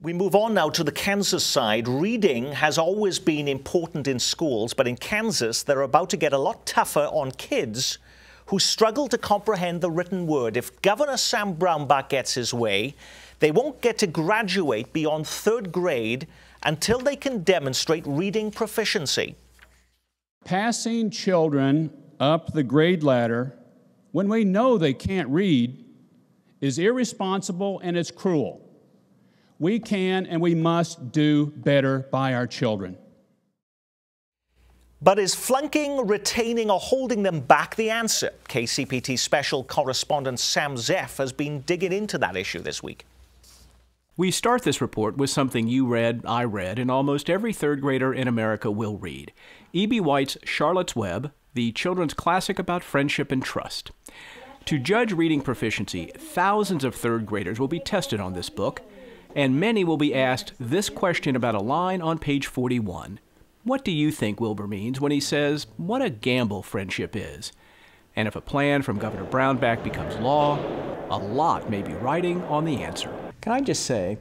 We move on now to the Kansas side. Reading has always been important in schools, but in Kansas, they're about to get a lot tougher on kids who struggle to comprehend the written word. If Governor Sam Brownback gets his way, they won't get to graduate beyond third grade until they can demonstrate reading proficiency. Passing children up the grade ladder when we know they can't read is irresponsible and it's cruel. We can and we must do better by our children. But is flunking, retaining, or holding them back the answer? KCPT special correspondent Sam Zeff has been digging into that issue this week. We start this report with something you read, I read, and almost every third grader in America will read. E.B. White's Charlotte's Web, the children's classic about friendship and trust. To judge reading proficiency, thousands of third graders will be tested on this book, and many will be asked this question about a line on page 41. What do you think Wilbur means when he says, "What a gamble friendship is"? And if a plan from Governor Brownback becomes law, a lot may be riding on the answer. Can I just say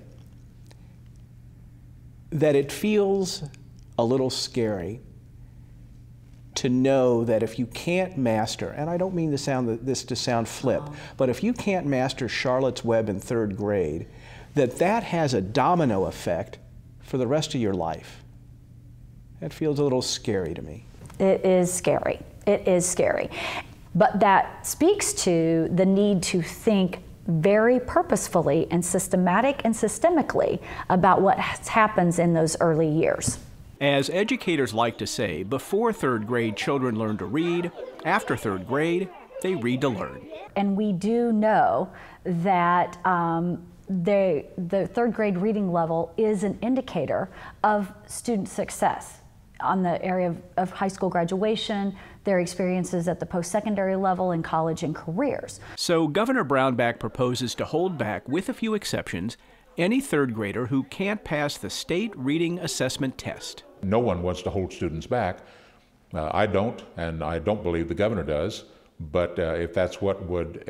that it feels a little scary to know that if you can't master, and I don't mean this to sound flip, but if you can't master Charlotte's Web in third grade, that has a domino effect for the rest of your life. That feels a little scary to me. It is scary. It is scary. But that speaks to the need to think very purposefully and systematic and systemically about what happens in those early years. As educators like to say, before third grade, children learn to read. After third grade, they read to learn. And we do know that the third grade reading level is an indicator of student success on the area of high school graduation, their experiences at the post-secondary level in college and careers. So Governor Brownback proposes to hold back, with a few exceptions, any third grader who can't pass the state reading assessment test. No one wants to hold students back. I don't, and I don't believe the governor does, but if that's what would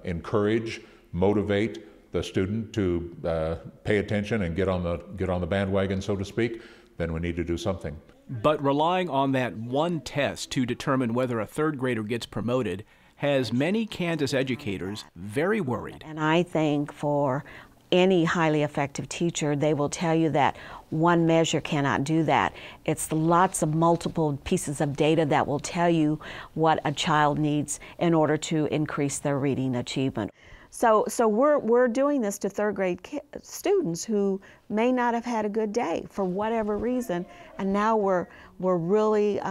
encourage, motivate the student to pay attention and get on the bandwagon, so to speak, then we need to do something. But relying on that one test to determine whether a third grader gets promoted has many Kansas educators very worried. And I think for any highly effective teacher, they will tell you that one measure cannot do that. It's lots of multiple pieces of data that will tell you what a child needs in order to increase their reading achievement. So we're doing this to third grade students who may not have had a good day for whatever reason, and now we're really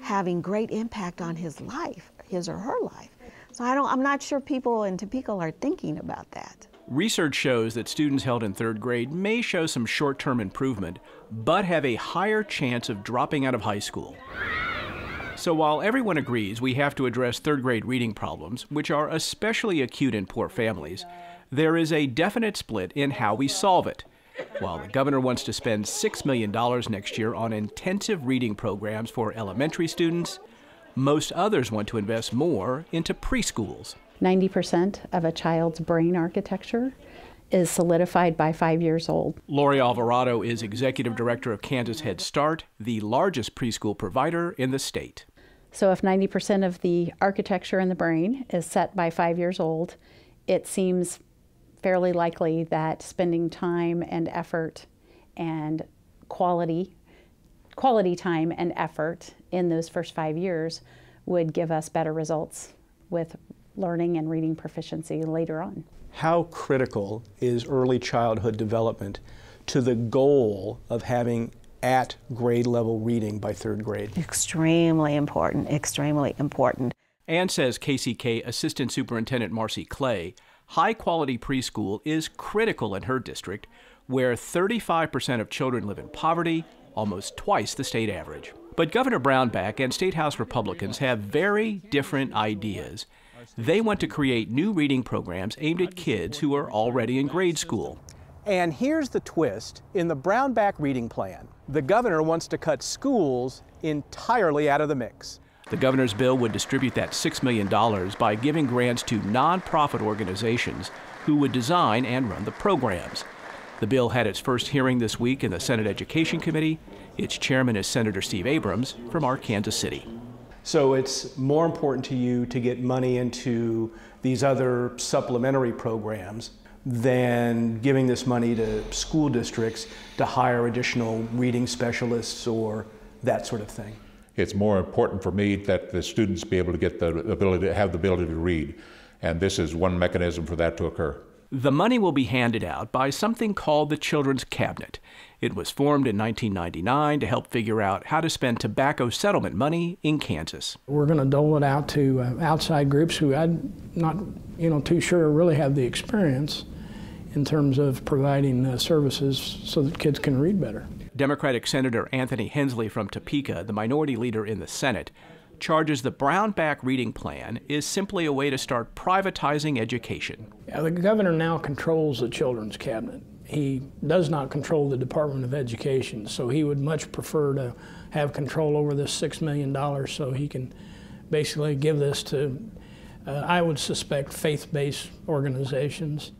having great impact on his life, his or her life. So I'm not sure people in Topeka are thinking about that. Research shows that students held in third grade may show some short-term improvement, but have a higher chance of dropping out of high school. So while everyone agrees we have to address third grade reading problems, which are especially acute in poor families, there is a definite split in how we solve it. While the governor wants to spend $6 million next year on intensive reading programs for elementary students, most others want to invest more into preschools. 90% of a child's brain architecture is solidified by 5 years old. Lori Alvarado is executive director of Kansas Head Start, the largest preschool provider in the state. So if 90% of the architecture in the brain is set by 5 years old, it seems fairly likely that spending time and effort and quality time and effort in those first 5 years would give us better results with learning and reading proficiency later on. How critical is early childhood development to the goal of having at grade level reading by third grade? Extremely important, extremely important. And says KCK Assistant Superintendent Marcy Clay, high-quality preschool is critical in her district, where 35% of children live in poverty, almost twice the state average. But Governor Brownback and State House Republicans have very different ideas. They want to create new reading programs aimed at kids who are already in grade school. And here's the twist. In the Brownback reading plan, the governor wants to cut schools entirely out of the mix. The governor's bill would distribute that $6 million by giving grants to nonprofit organizations who would design and run the programs. The bill had its first hearing this week in the Senate Education Committee. Its chairman is Senator Steve Abrams from Kansas City. So it's more important to you to get money into these other supplementary programs than giving this money to school districts to hire additional reading specialists or that sort of thing. It's more important for me that the students be able to get the ability to have the ability to read, and this is one mechanism for that to occur. The money will be handed out by something called the Children's Cabinet. It was formed in 1999 to help figure out how to spend tobacco settlement money in Kansas. We're going to dole it out to outside groups who I'm not too sure really have the experience in terms of providing services so that kids can read better. Democratic Senator Anthony Hensley from Topeka, the minority leader in the Senate, charges the Brownback reading plan is simply a way to start privatizing education. Yeah, the governor now controls the Children's Cabinet. He does not control the Department of Education, so he would much prefer to have control over this $6 million so he can basically give this to, I would suspect, faith-based organizations.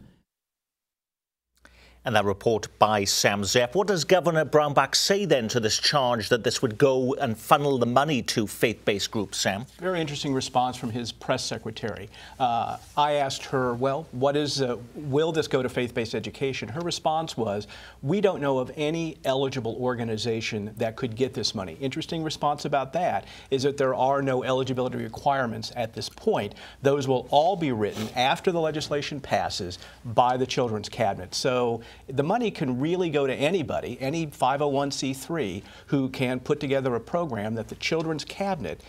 And that report by Sam Zepp. What does Governor Brownback say then to this charge that this would go and funnel the money to faith-based groups, Sam? Very interesting response from his press secretary. I asked her, well, will this go to faith-based education? Her response was, we don't know of any eligible organization that could get this money. Interesting response about that is that there are no eligibility requirements at this point. Those will all be written after the legislation passes by the Children's Cabinet. So the money can really go to anybody, any 501c3 who can put together a program that the Children's Cabinet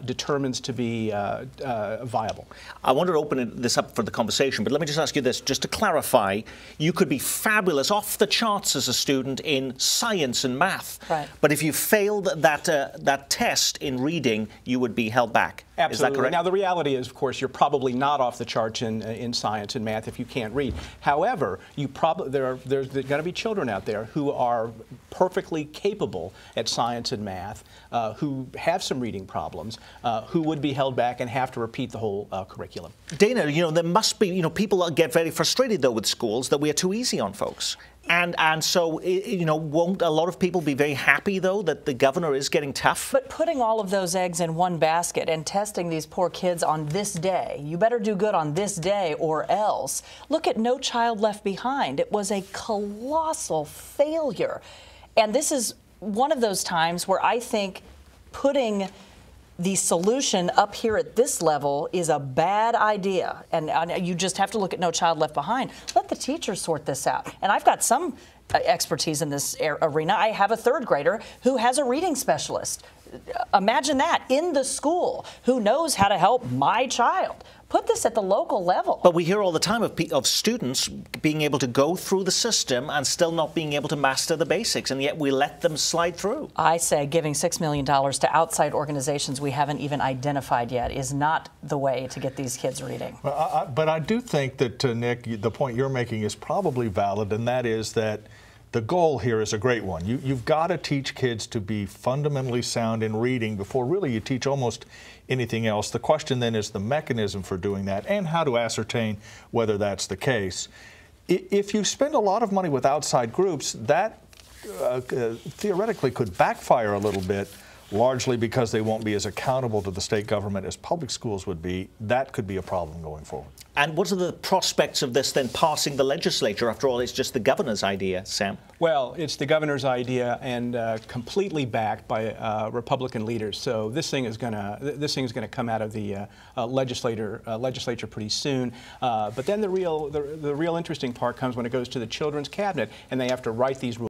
determines to be viable. I wanted to open this up for the conversation, but let me just ask you this, just to clarify, you could be fabulous, off the charts as a student in science and math, right. But if you failed that test in reading, you would be held back. Absolutely. Is that correct? Now, the reality is, of course, you're probably not off the charts in science and math if you can't read. However, there's going to be children out there who are perfectly capable at science and math, who have some reading problems, who would be held back and have to repeat the whole curriculum. Dana, there must be, people get very frustrated, though, with schools that we are too easy on folks. And so, won't a lot of people be very happy, though, that the governor is getting tough? But putting all of those eggs in one basket and testing these poor kids on this day, you better do good on this day or else. Look at No Child Left Behind. It was a colossal failure. And this is one of those times where I think putting the solution up here at this level is a bad idea. And you just have to look at No Child Left Behind. Let the teachers sort this out. And I've got some expertise in this arena. I have a third grader who has a reading specialist. Imagine that, in the school, who knows how to help my child. Put this at the local level. But we hear all the time of students being able to go through the system and still not being able to master the basics, and yet we let them slide through. I say giving $6 million to outside organizations we haven't even identified yet is not the way to get these kids reading. Well, but I do think that, Nick, the point you're making is probably valid, and that is that the goal here is a great one. You've got to teach kids to be fundamentally sound in reading before really you teach almost anything else. The question then is the mechanism for doing that and how to ascertain whether that's the case. If you spend a lot of money with outside groups, that theoretically could backfire a little bit, largely because they won't be as accountable to the state government as public schools would be. That could be a problem going forward. And what are the prospects of this then passing the legislature? After all, it's just the governor's idea, Sam. Well, it's the governor's idea and completely backed by Republican leaders. So this thing is going to come out of the legislature pretty soon. But then the real interesting part comes when it goes to the Children's Cabinet and they have to write these rules.